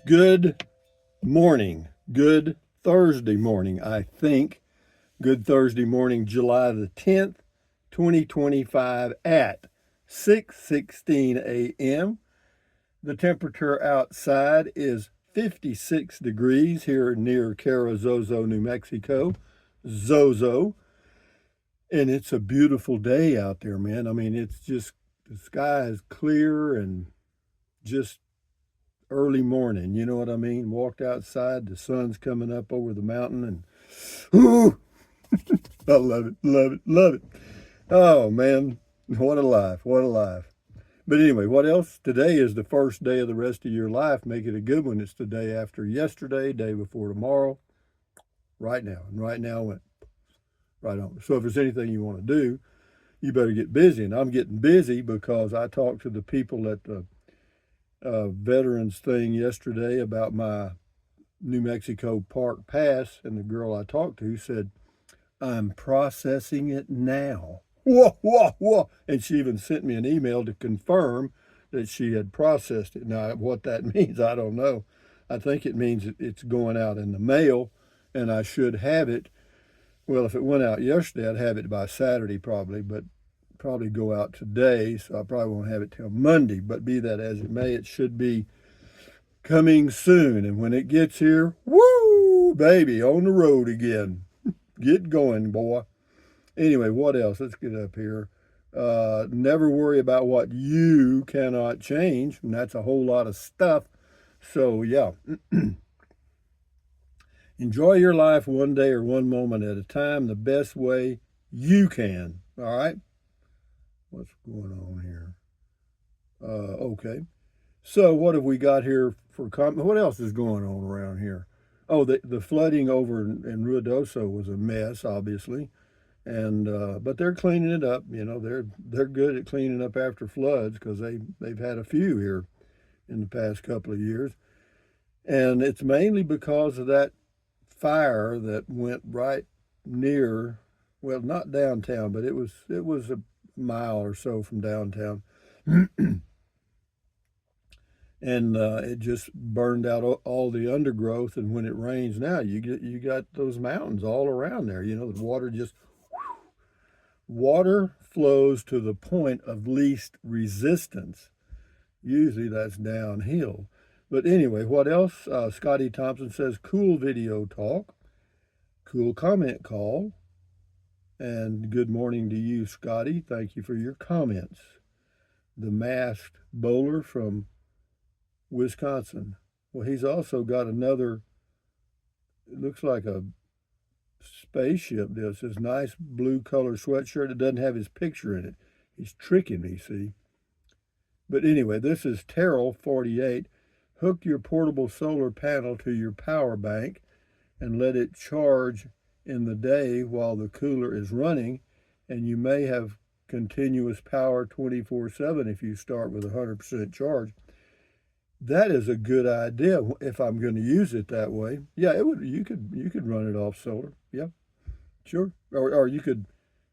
Good morning. Good Thursday morning, I think. Good Thursday morning, July the 10th, 2025 at 6:16 a.m. The temperature outside is 56 degrees here near Carrizozo, New Mexico. Zozo. And it's a beautiful day out there, man. I mean, it's just the sky is clear and just early morning. You know what I mean? Walked outside, the sun's coming up over the mountain, and ooh, I love it, love it, love it. Oh man, what a life, what a life. But anyway, what else? Today is the first day of the rest of your life. Make it a good one. It's the day after yesterday, day before tomorrow, right now. And right now went right on. So if there's anything you want to do, you better get busy. And I'm getting busy because I talked to the people at the veterans thing yesterday about my New Mexico Park Pass, and the girl I talked to said, I'm processing it now. Whoa, whoa, whoa. And she even sent me an email to confirm that she had processed it. Now, what that means, I don't know. I think it means it's going out in the mail, and I should have it. Well, if it went out yesterday, I'd have it by Saturday probably, but probably go out today, so I probably won't have it till Monday. But be that as it may, it should be coming soon. And when it gets here, woo, baby, on the road again. Get going, boy. Anyway, what else? Let's get up here. Never worry about what you cannot change, and that's a whole lot of stuff. So, yeah. Enjoy your life one day or one moment at a time the best way you can. All right? What's going on here? Okay. So what have we got here for comment? What else is going on around here? Oh, the flooding over in Ruidoso was a mess, obviously, and but they're cleaning it up. You know, they're good at cleaning up after floods because they've had a few here in the past couple of years, and it's mainly because of that fire that went right near, well, not downtown, but it was a mile or so from downtown. And it just burned out all the undergrowth. And when it rains now, you got those mountains all around there. You know, the water flows to the point of least resistance. Usually that's downhill. But anyway, what else? Scotty Thompson says, cool video talk, cool comment call, and good morning to you, Scotty. Thank you for your comments. The masked bowler from Wisconsin. Well, he's also got another, it looks like a spaceship deal. It says nice blue color sweatshirt. It doesn't have his picture in it. He's tricking me, see? But anyway, this is Terrell 48. Hook your portable solar panel to your power bank and let it charge in the day while the cooler is running, and you may have continuous power 24/7 if you start with 100% charge. That is a good idea if I'm going to use it that way. Yeah, it would. You could run it off solar. Yeah, sure. Or you could,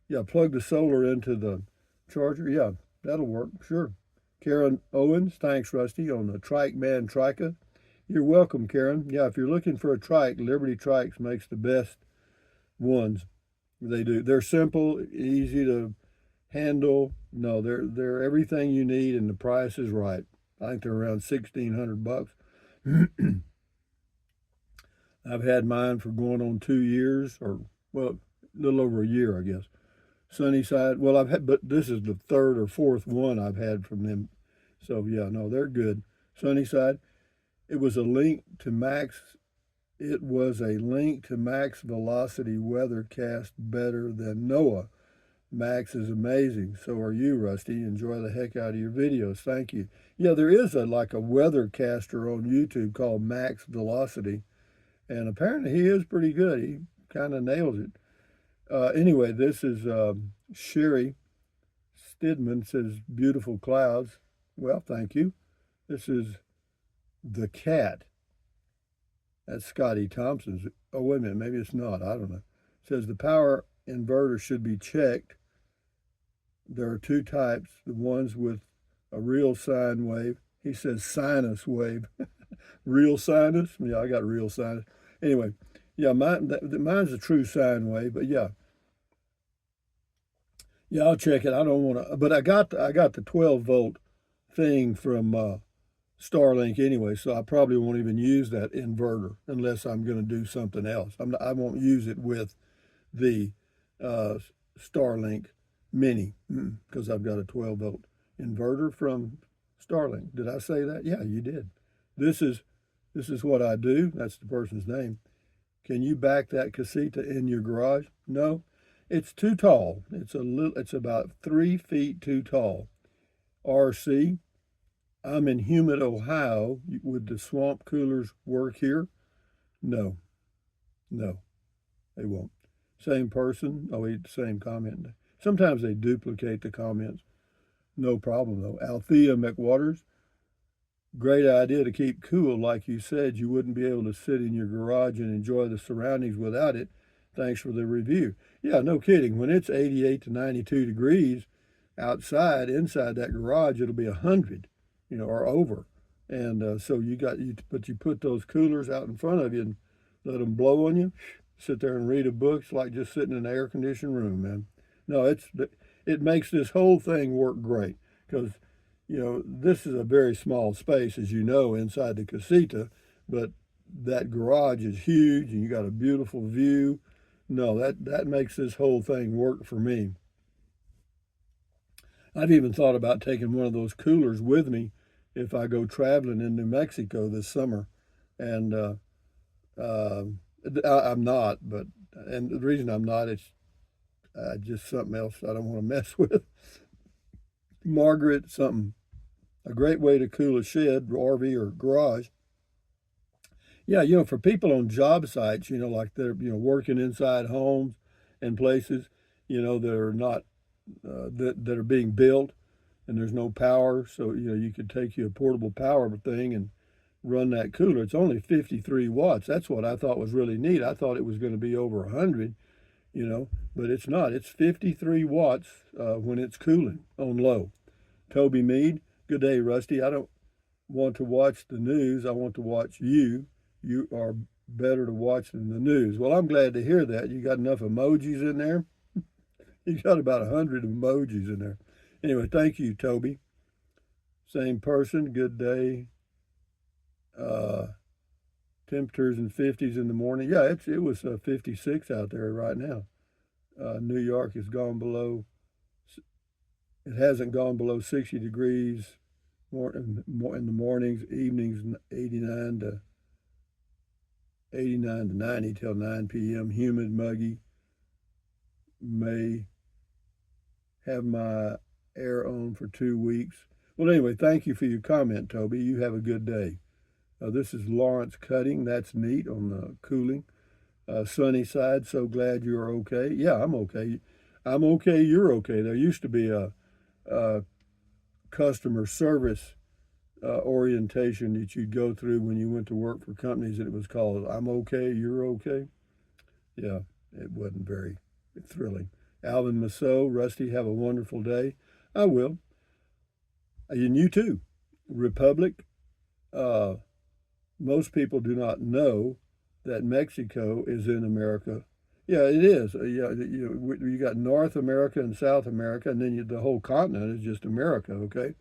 yeah, plug the solar into the charger. Yeah, that'll work. Sure. Karen Owens, thanks, Rusty, on the Trike Man Trica. You're welcome, Karen. Yeah, if you're looking for a trike, Liberty Trikes makes the best ones. They do. They're simple, easy to handle. No, they're everything you need, and the price is right. I think they're around $1,600. I've had mine for going on 2 years, or well, a little over a year, I guess. Sunnyside. Well, I've had, but this is the third or fourth one I've had from them. So yeah, no, they're good. Sunnyside. It was a link to max. It was a link to max velocity weathercast better than NOAA. Max is amazing. So are you, Rusty. Enjoy the heck out of your videos. Thank you. Yeah, there is like a weathercaster on YouTube called Max Velocity, and apparently he is pretty good. He kind of nails it. Anyway, this is Sherry Stidman says beautiful clouds. Well, thank you. This is the cat. That's Scotty Thompson's. Oh, wait a minute. Maybe it's not. I don't know. It says the power inverter should be checked. There are two types, the ones with a real sine wave. He says sinus wave. Real sinus. Yeah, I got real sinus. Anyway, yeah, mine's a true sine wave. But yeah, yeah, I'll check it. I don't want to, but I got the 12-volt thing from Starlink anyway, so I probably won't even use that inverter unless I'm going to do something else. I won't use it with the uh, Starlink Mini because I've got a 12-volt inverter from Starlink. Did I say that? Yeah, you did. This is this is what I do. That's the person's name. Can you back that casita in your garage? No, it's too tall. It's a little. It's about 3 feet too tall. RC. I'm in humid Ohio. Would the swamp coolers work here? No, no, they won't. Same person. Oh, same comment. Sometimes they duplicate the comments. No problem though. Althea McWaters. Great idea to keep cool. Like you said, you wouldn't be able to sit in your garage and enjoy the surroundings without it. Thanks for the review. Yeah, no kidding. When it's 88 to 92 degrees outside, inside that garage, it'll be 100, or over. And so but you put those coolers out in front of you and let them blow on you. Sit there and read a book. It's like just sitting in an air conditioned room, man. No, it makes this whole thing work great because this is a very small space, as you know, inside the casita, but that garage is huge and you got a beautiful view. No, that makes this whole thing work for me. I've even thought about taking one of those coolers with me if I go traveling in New Mexico this summer. And uh, I'm not, and the reason I'm not is just something else I don't want to mess with. Margaret, something. A great way to cool a shed, RV, or garage. Yeah, for people on job sites, like they're, working inside homes and places, that are not, that are being built and there's no power. So, you could take you a portable power thing and run that cooler. It's only 53 watts. That's what I thought was really neat. I thought it was going to be over 100, but it's not. It's 53 watts when it's cooling on low. Toby Mead, good day, Rusty. I don't want to watch the news. I want to watch you. You are better to watch than the news. Well, I'm glad to hear that. You got enough emojis in there? You got about 100 emojis in there. Anyway, thank you, Toby. Same person. Good day. Uh, Temperatures in 50s in the morning. Yeah, it was 56 out there right now. New York has gone below. It hasn't gone below 60 degrees more in the mornings, evenings 89 to 90 till 9 p.m. Humid, muggy. May have my air on for 2 weeks. Well, anyway, thank you for your comment, Toby. You have a good day. This is Lawrence Cutting. That's neat on the cooling. Sunny side. So glad you're okay. Yeah, I'm okay. I'm okay. You're okay. There used to be a customer service orientation that you'd go through when you went to work for companies, and it was called "I'm okay, you're okay." Yeah, it wasn't very thrilling. Alvin Massot, Rusty, have a wonderful day. I will. And you too. Republic. Uh, Most people do not know that Mexico is in America. Yeah, it is. Yeah, you got North America and South America, and then the whole continent is just America. Okay,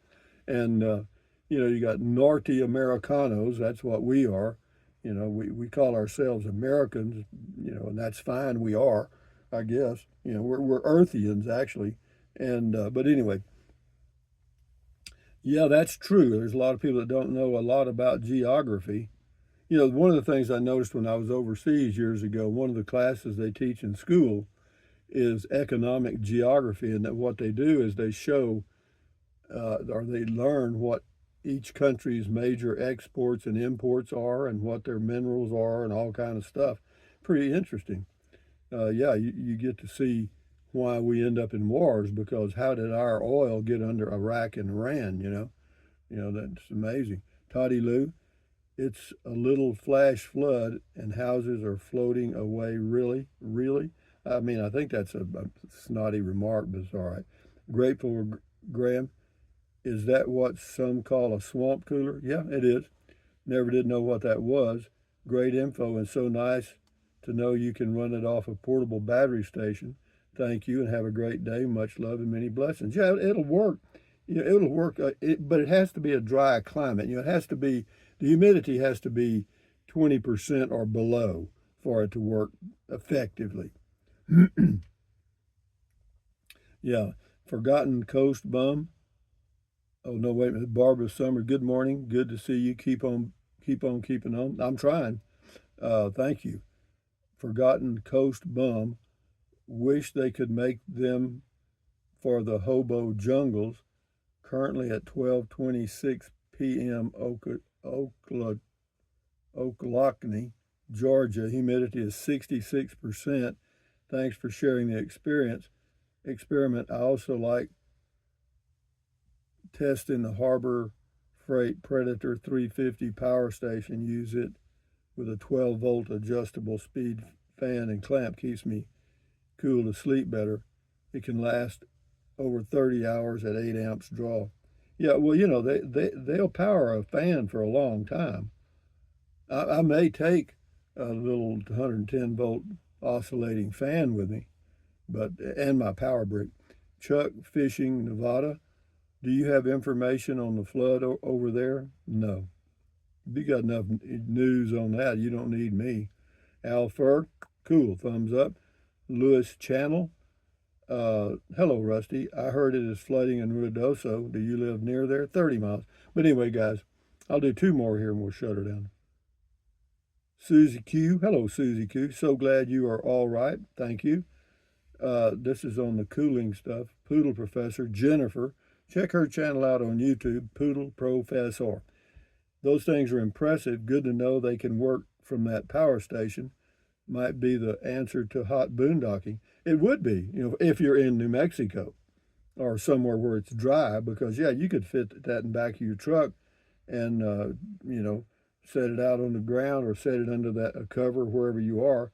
and you got Norte Americanos. That's what we are. We call ourselves Americans. And that's fine. We are, I guess. We're Earthians actually, and but anyway, yeah, that's true. There's a lot of people that don't know a lot about geography. One of the things I noticed when I was overseas years ago, one of the classes they teach in school is economic geography, and that what they do is they show or they learn what each country's major exports and imports are and what their minerals are and all kind of stuff. Pretty interesting. Yeah, you get to see why we end up in wars because how did our oil get under Iraq and Iran? That's amazing. Toddy Lou, it's a little flash flood and houses are floating away. Really? Really? I mean, I think that's a snotty remark, but it's all right. Grateful Graham, is that what some call a swamp cooler? Yeah, it is. Never did know what that was. Great info and so nice to know you can run it off a portable battery station. Thank you and have a great day. Much love and many blessings. Yeah, it'll work. It'll work, but it has to be a dry climate. It has to be, the humidity has to be 20% or below for it to work effectively. Yeah, Forgotten Coast Bum. Oh no, wait a minute. Barbara Summer. Good morning. Good to see you. Keep on keeping on. I'm trying. Thank you. Forgotten Coast Bum. Wish they could make them for the hobo jungles. Currently at 12:26 p.m. Ocklawahnee, Georgia. Humidity is 66%. Thanks for sharing the experiment. I also like testing the Harbor Freight Predator 350 power station. Use it with a 12-volt adjustable speed fan and clamp. Keeps me cool to sleep better. It can last over 30 hours at 8 amps draw. Yeah, well, they'll power a fan for a long time. I may take a little 110 volt oscillating fan with me, but and my power brick. Chuck Fishing, Nevada. Do you have information on the flood over there? No. You got enough news on that. You don't need me. Al Fur, cool, thumbs up. Lewis Channel, hello, Rusty. I heard it is flooding in Ruidoso. Do you live near there? 30 miles. But anyway, guys, I'll do two more here and we'll shut her down. Susie Q, hello, Susie Q. So glad you are all right. Thank you. This is on the cooling stuff. Poodle Professor Jennifer. Check her channel out on YouTube, Poodle Professor. Those things are impressive. Good to know they can work from that power station. Might be the answer to hot boondocking. It would be, if you're in New Mexico or somewhere where it's dry, because yeah, you could fit that in the back of your truck and set it out on the ground or set it under that a cover wherever you are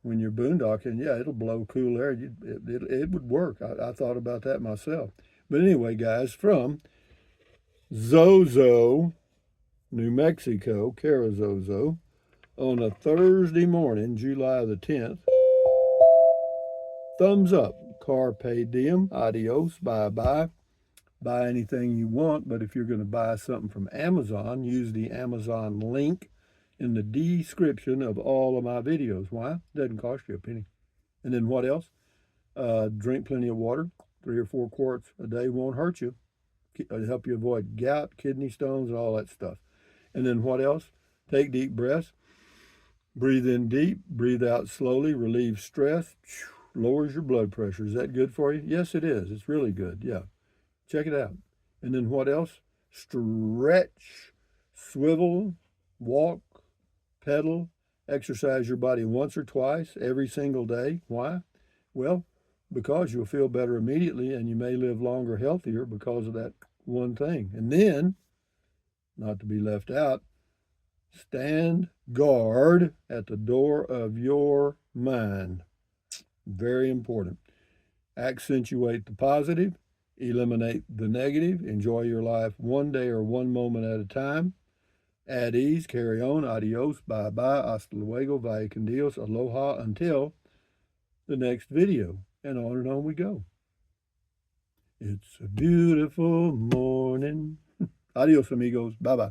when you're boondocking. Yeah, it'll blow cool air. It would work. I thought about that myself. But anyway, guys, from Zozo, New Mexico, Carrizozo, on a Thursday morning, July the 10th. Thumbs up. Carpe diem. Adios. Bye-bye. Buy anything you want, but if you're going to buy something from Amazon, use the Amazon link in the description of all of my videos. Why? It doesn't cost you a penny. And then what else? Drink plenty of water. 3 or 4 quarts a day won't hurt you. It'll help you avoid gout, kidney stones, and all that stuff. And then what else? Take deep breaths. Breathe in deep, breathe out slowly, relieves stress, lowers your blood pressure. Is that good for you? Yes, it is. It's really good. Yeah. Check it out. And then what else? Stretch, swivel, walk, pedal, exercise your body once or twice every single day. Why? Well, because you'll feel better immediately and you may live longer, healthier because of that one thing. And then, not to be left out, stand guard at the door of your mind. Very important. Accentuate the positive, eliminate the negative, enjoy your life one day or one moment at a time. At ease, carry on, adios, bye-bye, hasta luego, vaya con Dios, aloha, until the next video. And on we go. It's a beautiful morning. Adios, amigos. Bye-bye.